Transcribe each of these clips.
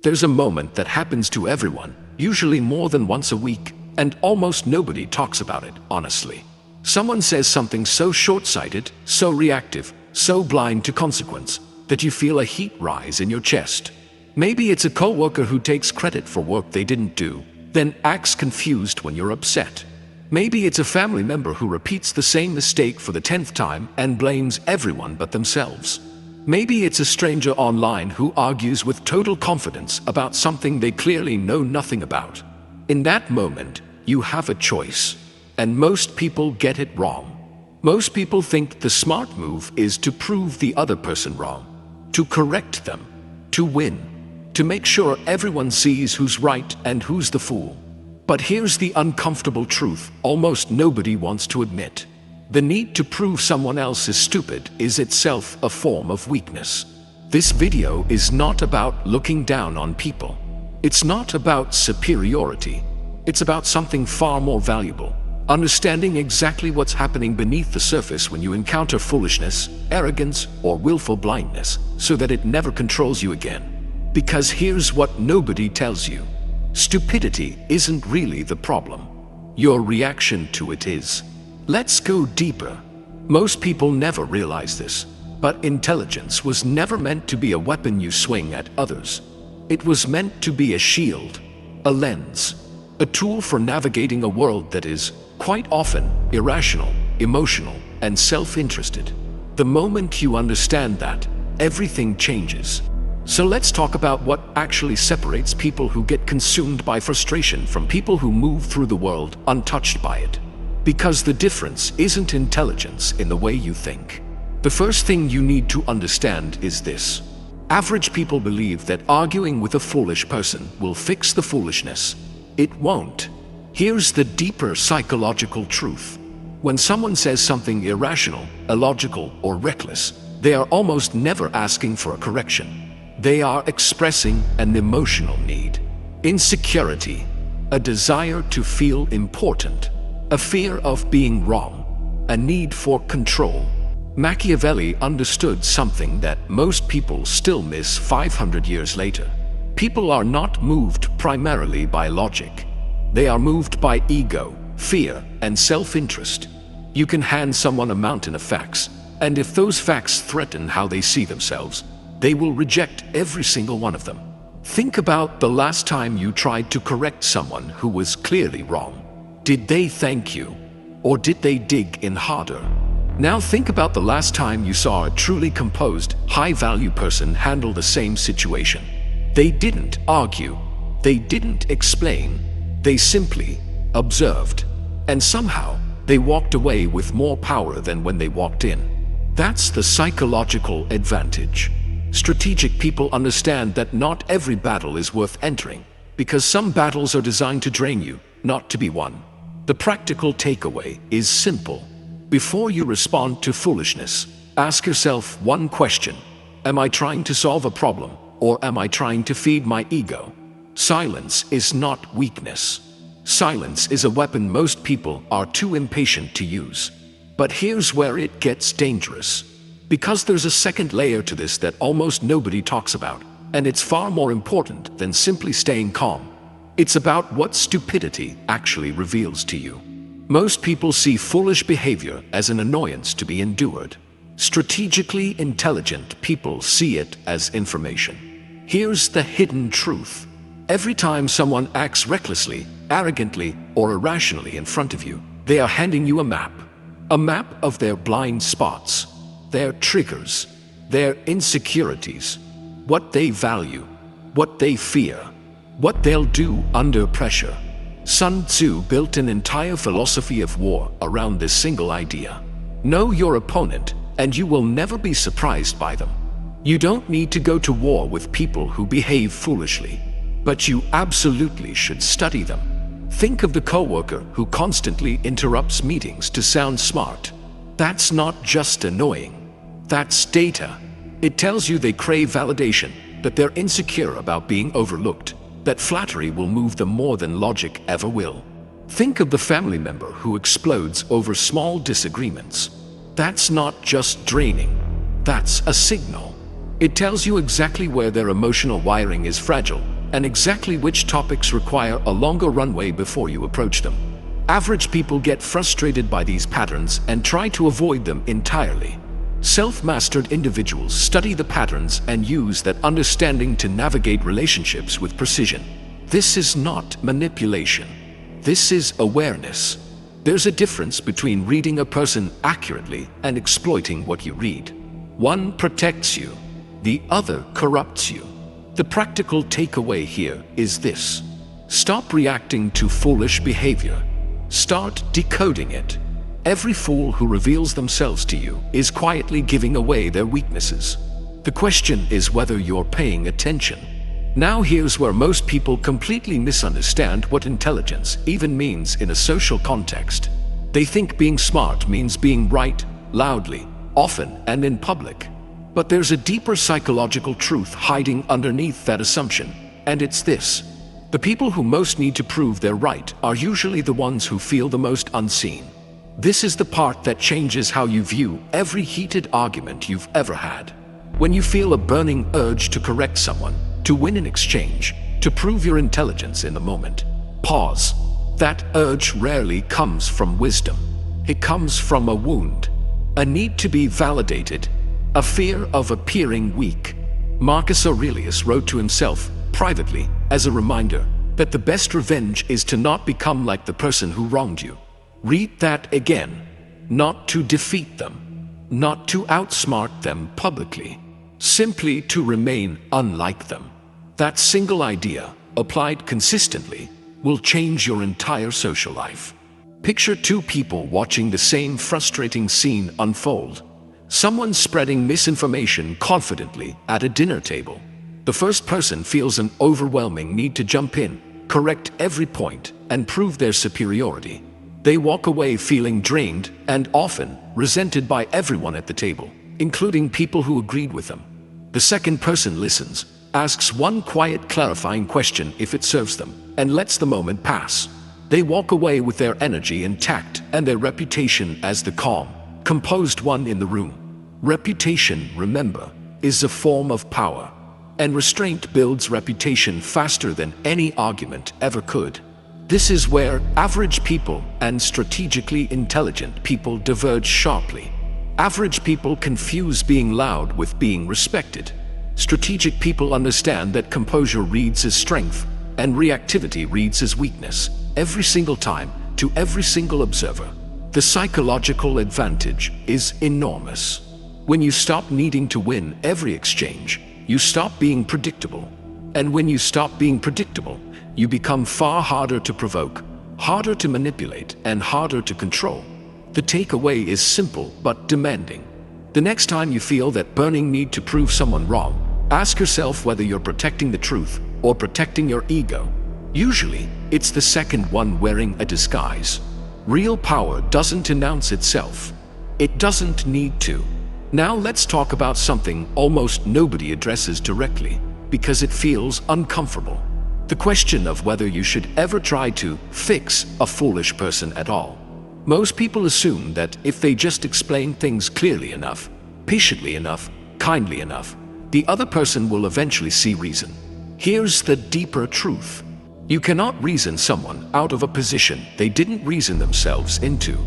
There's a moment that happens to everyone, usually more than once a week, and almost nobody talks about it, honestly. Someone says something so short-sighted, so reactive, so blind to consequence, that you feel a heat rise in your chest. Maybe it's a coworker who takes credit for work they didn't do, then acts confused when you're upset. Maybe it's a family member who repeats the same mistake for the 10th time and blames everyone but themselves. Maybe it's a stranger online who argues with total confidence about something they clearly know nothing about. In that moment, you have a choice. And most people get it wrong. Most people think the smart move is to prove the other person wrong, to correct them, to win, to make sure everyone sees who's right and who's the fool. But here's the uncomfortable truth almost nobody wants to admit. The need to prove someone else is stupid is itself a form of weakness. This video is not about looking down on people. It's not about superiority. It's about something far more valuable. Understanding exactly what's happening beneath the surface when you encounter foolishness, arrogance, or willful blindness, so that it never controls you again. Because here's what nobody tells you. Stupidity isn't really the problem. Your reaction to it is. Let's go deeper. Most people never realize this, but intelligence was never meant to be a weapon you swing at others. It was meant to be a shield, a lens, a tool for navigating a world that is, quite often, irrational, emotional, and self-interested. The moment you understand that, everything changes. So let's talk about what actually separates people who get consumed by frustration from people who move through the world untouched by it. Because the difference isn't intelligence in the way you think. The first thing you need to understand is this. Average people believe that arguing with a foolish person will fix the foolishness. It won't. Here's the deeper psychological truth. When someone says something irrational, illogical, or reckless, they are almost never asking for a correction. They are expressing an emotional need. Insecurity, a desire to feel important, a fear of being wrong, a need for control. Machiavelli understood something that most people still miss 500 years later. People are not moved primarily by logic. They are moved by ego, fear, and self-interest. You can hand someone a mountain of facts, and if those facts threaten how they see themselves, they will reject every single one of them. Think about the last time you tried to correct someone who was clearly wrong. Did they thank you? Or did they dig in harder? Now think about the last time you saw a truly composed, high-value person handle the same situation. They didn't argue. They didn't explain. They simply observed. And somehow, they walked away with more power than when they walked in. That's the psychological advantage. Strategic people understand that not every battle is worth entering, because some battles are designed to drain you, not to be won. The practical takeaway is simple. Before you respond to foolishness, ask yourself one question. Am I trying to solve a problem, or am I trying to feed my ego? Silence is not weakness. Silence is a weapon most people are too impatient to use. But here's where it gets dangerous. Because there's a second layer to this that almost nobody talks about, and it's far more important than simply staying calm. It's about what stupidity actually reveals to you. Most people see foolish behavior as an annoyance to be endured. Strategically intelligent people see it as information. Here's the hidden truth. Every time someone acts recklessly, arrogantly, or irrationally in front of you, they are handing you a map of their blind spots, their triggers, their insecurities, what they value, what they fear, what they'll do under pressure. Sun Tzu built an entire philosophy of war around this single idea. Know your opponent, and you will never be surprised by them. You don't need to go to war with people who behave foolishly, but you absolutely should study them. Think of the coworker who constantly interrupts meetings to sound smart. That's not just annoying. That's data. It tells you they crave validation, that they're insecure about being overlooked, that flattery will move them more than logic ever will. Think of the family member who explodes over small disagreements. That's not just draining. That's a signal. It tells you exactly where their emotional wiring is fragile, and exactly which topics require a longer runway before you approach them. Average people get frustrated by these patterns and try to avoid them entirely. Self-mastered individuals study the patterns and use that understanding to navigate relationships with precision. This is not manipulation. This is awareness. There's a difference between reading a person accurately and exploiting what you read. One protects you, the other corrupts you. The practical takeaway here is this: stop reacting to foolish behavior. Start decoding it. Every fool who reveals themselves to you is quietly giving away their weaknesses. The question is whether you're paying attention. Now here's where most people completely misunderstand what intelligence even means in a social context. They think being smart means being right, loudly, often, and in public. But there's a deeper psychological truth hiding underneath that assumption, and it's this: the people who most need to prove they're right are usually the ones who feel the most unseen. This is the part that changes how you view every heated argument you've ever had. When you feel a burning urge to correct someone, to win an exchange, to prove your intelligence in the moment, pause. That urge rarely comes from wisdom. It comes from a wound, a need to be validated, a fear of appearing weak. Marcus Aurelius wrote to himself, privately, as a reminder, that the best revenge is to not become like the person who wronged you. Read that again. Not to defeat them, not to outsmart them publicly, simply to remain unlike them. That single idea, applied consistently, will change your entire social life. Picture two people watching the same frustrating scene unfold. Someone spreading misinformation confidently at a dinner table. The first person feels an overwhelming need to jump in, correct every point, and prove their superiority. They walk away feeling drained and often resented by everyone at the table, including people who agreed with them. The second person listens, asks one quiet clarifying question if it serves them, and lets the moment pass. They walk away with their energy intact and their reputation as the calm, composed one in the room. Reputation, remember, is a form of power, and restraint builds reputation faster than any argument ever could. This is where average people and strategically intelligent people diverge sharply. Average people confuse being loud with being respected. Strategic people understand that composure reads as strength and reactivity reads as weakness, every single time, to every single observer. The psychological advantage is enormous. When you stop needing to win every exchange, you stop being predictable. And when you stop being predictable, you become far harder to provoke, harder to manipulate, and harder to control. The takeaway is simple but demanding. The next time you feel that burning need to prove someone wrong, ask yourself whether you're protecting the truth or protecting your ego. Usually, it's the second one wearing a disguise. Real power doesn't announce itself. It doesn't need to. Now let's talk about something almost nobody addresses directly, because it feels uncomfortable. The question of whether you should ever try to fix a foolish person at all. Most people assume that if they just explain things clearly enough, patiently enough, kindly enough, the other person will eventually see reason. Here's the deeper truth. You cannot reason someone out of a position they didn't reason themselves into.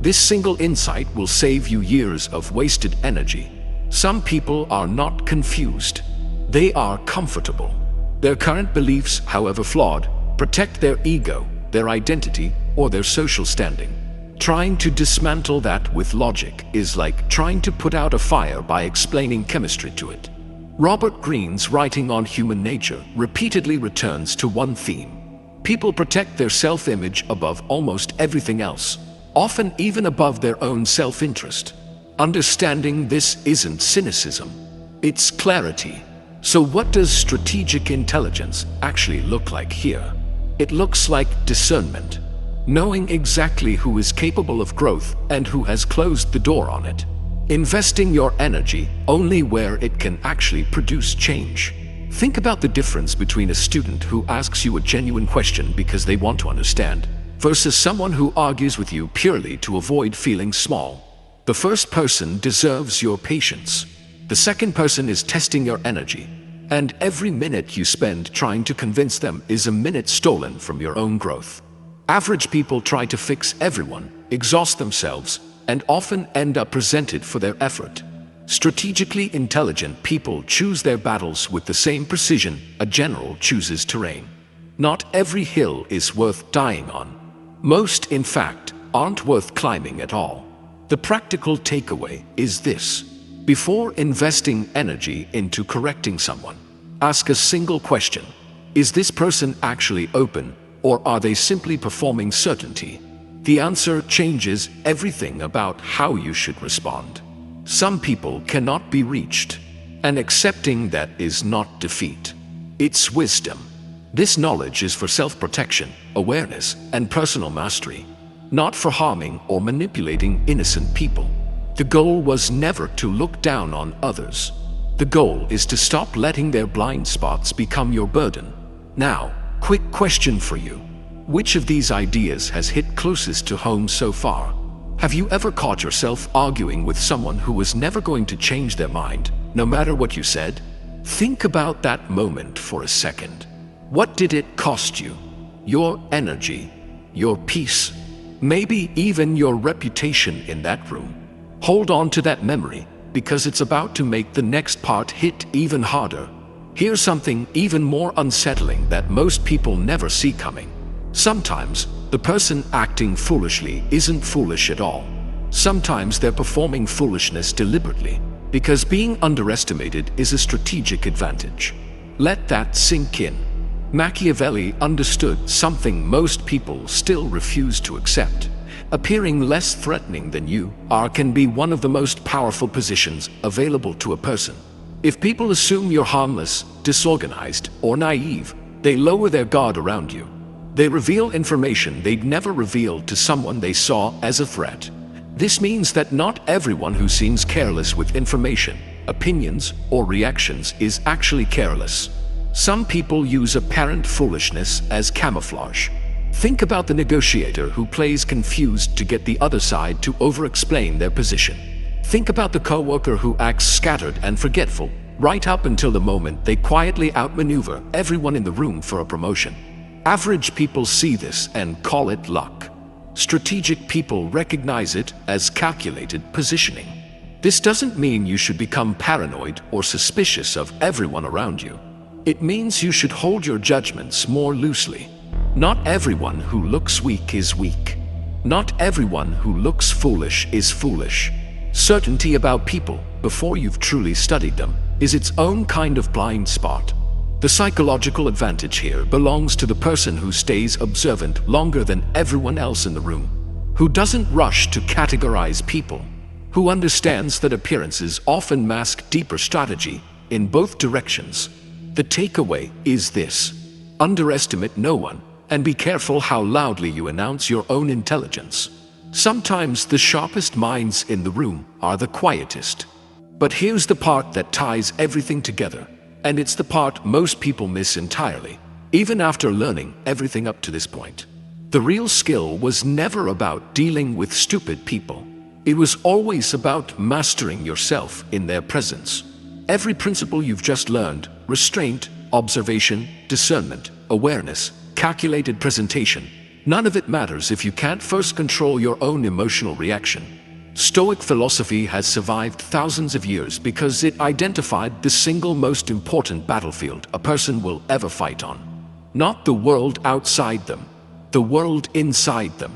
This single insight will save you years of wasted energy. Some people are not confused. They are comfortable. Their current beliefs, however flawed, protect their ego, their identity, or their social standing. Trying to dismantle that with logic is like trying to put out a fire by explaining chemistry to it. Robert Greene's writing on human nature repeatedly returns to one theme. People protect their self-image above almost everything else, often even above their own self-interest. Understanding this isn't cynicism, it's clarity. So what does strategic intelligence actually look like here? It looks like discernment, knowing exactly who is capable of growth and who has closed the door on it. Investing your energy only where it can actually produce change. Think about the difference between a student who asks you a genuine question because they want to understand, versus someone who argues with you purely to avoid feeling small. The first person deserves your patience. The second person is testing your energy. And every minute you spend trying to convince them is a minute stolen from your own growth. Average people try to fix everyone, exhaust themselves, and often end up resented for their effort. Strategically intelligent people choose their battles with the same precision a general chooses terrain. Not every hill is worth dying on. Most, in fact, aren't worth climbing at all. The practical takeaway is this: before investing energy into correcting someone, ask a single question. Is this person actually open, or are they simply performing certainty? The answer changes everything about how you should respond. Some people cannot be reached, and accepting that is not defeat. It's wisdom. This knowledge is for self-protection, awareness, and personal mastery, not for harming or manipulating innocent people. The goal was never to look down on others. The goal is to stop letting their blind spots become your burden. Now, quick question for you. Which of these ideas has hit closest to home so far? Have you ever caught yourself arguing with someone who was never going to change their mind, no matter what you said? Think about that moment for a second. What did it cost you? Your energy, your peace, maybe even your reputation in that room. Hold on to that memory, because it's about to make the next part hit even harder. Here's something even more unsettling that most people never see coming. Sometimes, the person acting foolishly isn't foolish at all. Sometimes they're performing foolishness deliberately, because being underestimated is a strategic advantage. Let that sink in. Machiavelli understood something most people still refuse to accept. Appearing less threatening than you can be one of the most powerful positions available to a person. If people assume you're harmless, disorganized, or naive, they lower their guard around you. They reveal information they'd never revealed to someone they saw as a threat. This means that not everyone who seems careless with information, opinions, or reactions is actually careless. Some people use apparent foolishness as camouflage. Think about the negotiator who plays confused to get the other side to over-explain their position. Think about the coworker who acts scattered and forgetful, right up until the moment they quietly outmaneuver everyone in the room for a promotion. Average people see this and call it luck. Strategic people recognize it as calculated positioning. This doesn't mean you should become paranoid or suspicious of everyone around you. It means you should hold your judgments more loosely. Not everyone who looks weak is weak. Not everyone who looks foolish is foolish. Certainty about people, before you've truly studied them, is its own kind of blind spot. The psychological advantage here belongs to the person who stays observant longer than everyone else in the room, who doesn't rush to categorize people, who understands that appearances often mask deeper strategy in both directions. The takeaway is this: underestimate no one, and be careful how loudly you announce your own intelligence. Sometimes the sharpest minds in the room are the quietest. But here's the part that ties everything together. And it's the part most people miss entirely, even after learning everything up to this point. The real skill was never about dealing with stupid people. It was always about mastering yourself in their presence. Every principle you've just learned, restraint, observation, discernment, awareness, calculated presentation, none of it matters if you can't first control your own emotional reaction. Stoic philosophy has survived thousands of years because it identified the single most important battlefield a person will ever fight on. Not the world outside them, the world inside them.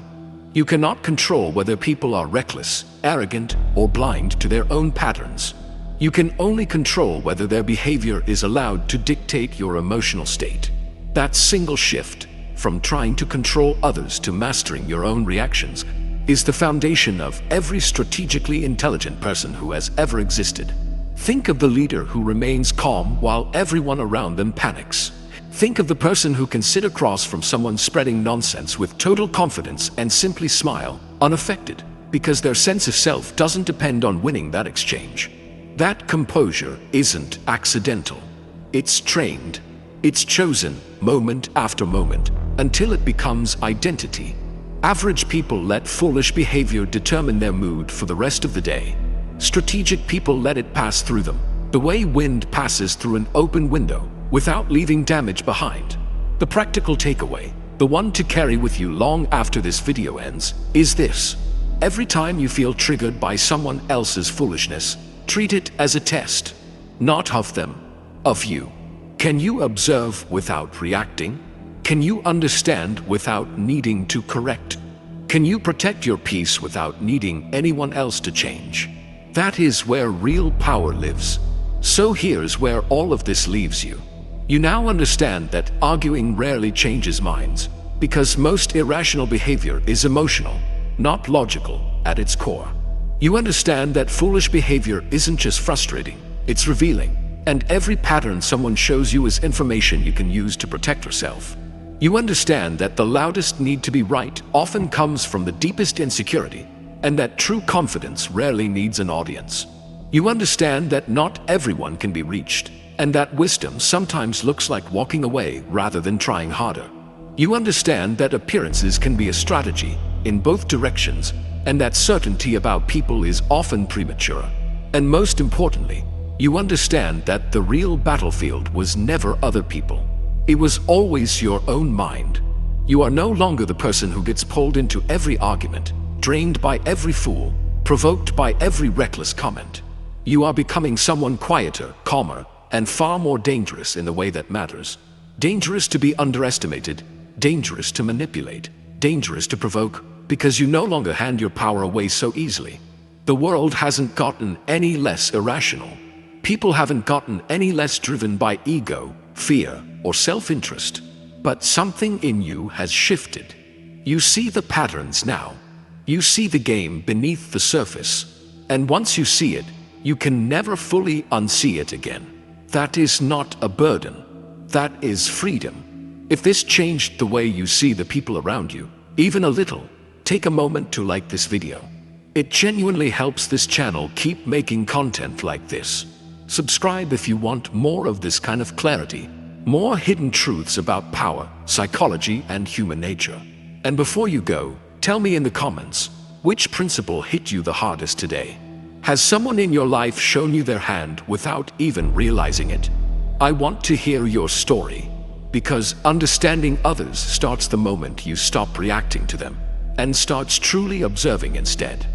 You cannot control whether people are reckless, arrogant, or blind to their own patterns. You can only control whether their behavior is allowed to dictate your emotional state. That single shift, from trying to control others to mastering your own reactions, is the foundation of every strategically intelligent person who has ever existed. Think of the leader who remains calm while everyone around them panics. Think of the person who can sit across from someone spreading nonsense with total confidence and simply smile, unaffected, because their sense of self doesn't depend on winning that exchange. That composure isn't accidental. It's trained. It's chosen, moment after moment, until it becomes identity. Average people let foolish behavior determine their mood for the rest of the day. Strategic people let it pass through them, The way wind passes through an open window without leaving damage behind. The practical takeaway, the one to carry with you long after this video ends, is this. Every time you feel triggered by someone else's foolishness, treat it as a test. Not of them, of you. Can you observe without reacting? Can you understand without needing to correct? Can you protect your peace without needing anyone else to change? That is where real power lives. So here's where all of this leaves you. You now understand that arguing rarely changes minds, because most irrational behavior is emotional, not logical, at its core. You understand that foolish behavior isn't just frustrating, it's revealing, and every pattern someone shows you is information you can use to protect yourself. You understand that the loudest need to be right often comes from the deepest insecurity, and that true confidence rarely needs an audience. You understand that not everyone can be reached, and that wisdom sometimes looks like walking away rather than trying harder. You understand that appearances can be a strategy in both directions, and that certainty about people is often premature. And most importantly, you understand that the real battlefield was never other people. It was always your own mind. You are no longer the person who gets pulled into every argument, drained by every fool, provoked by every reckless comment. You are becoming someone quieter, calmer, and far more dangerous in the way that matters. Dangerous to be underestimated, dangerous to manipulate, dangerous to provoke, because you no longer hand your power away so easily. The world hasn't gotten any less irrational. People haven't gotten any less driven by ego, fear, or self-interest. But something in you has shifted. You see the patterns now. You see the game beneath the surface. And once you see it, you can never fully unsee it again. That is not a burden. That is freedom. If this changed the way you see the people around you, even a little, take a moment to like this video. It genuinely helps this channel keep making content like this. Subscribe if you want more of this kind of clarity, more hidden truths about power, psychology, and human nature. And before you go, tell me in the comments, which principle hit you the hardest today? Has someone in your life shown you their hand without even realizing it? I want to hear your story, because understanding others starts the moment you stop reacting to them and starts truly observing instead.